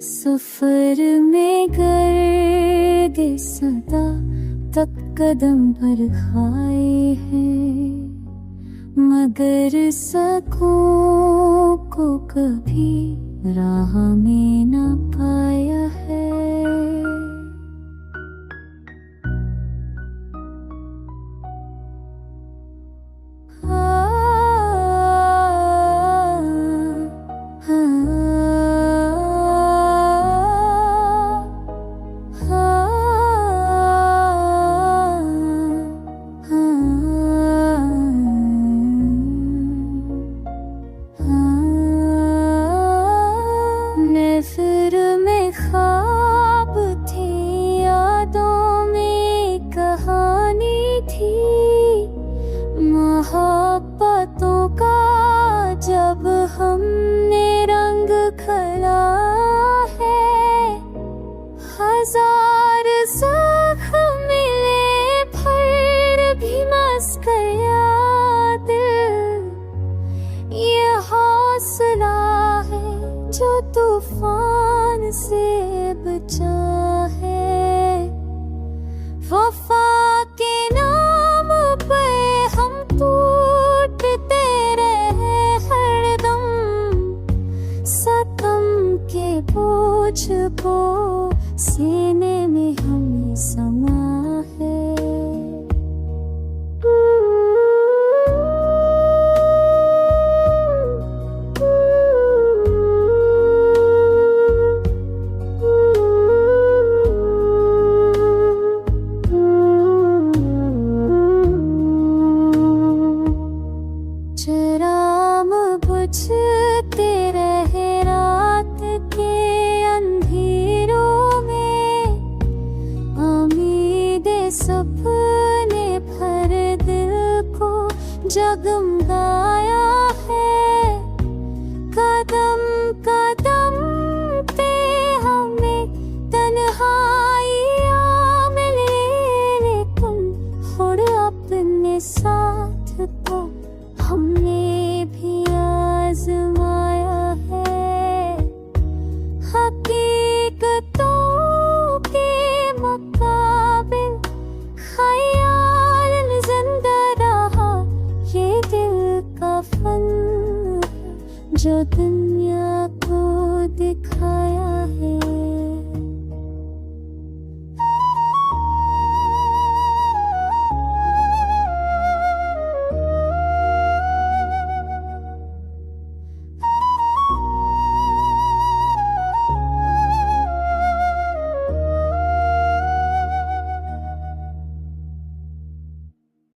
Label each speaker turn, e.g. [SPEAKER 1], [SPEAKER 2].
[SPEAKER 1] सफर में गर्दे सदा तक कदम पर खाए हैं, मगर सकों को कभी राह में न पाया है। फिर में ख्वाब थी, यादों में कहानी थी, मोहब्बतों का जब हमने रंग खला है। हजार जख्म मिले फिर भी मस्कया दिल, ये हौसला है जो तूफान से बचा है। वफा के नाम पे हम टूटते रहे हरदम, सितम के बोझ को सीने में हमें समा है। चराम बुझते रहे रात के अंधेरों में, उम्मीदे सपने भर दिल को जगमगाया है। कदम कदम पे हमें तन्हाइयाँ मिली, लेकिन खुद अपने साथ तो हमने भी आजमाया है। हकीकतों के मुकाबिल ख्याल जिंदा रहा, ये दिल का फन जो दुनिया को दिखाया है।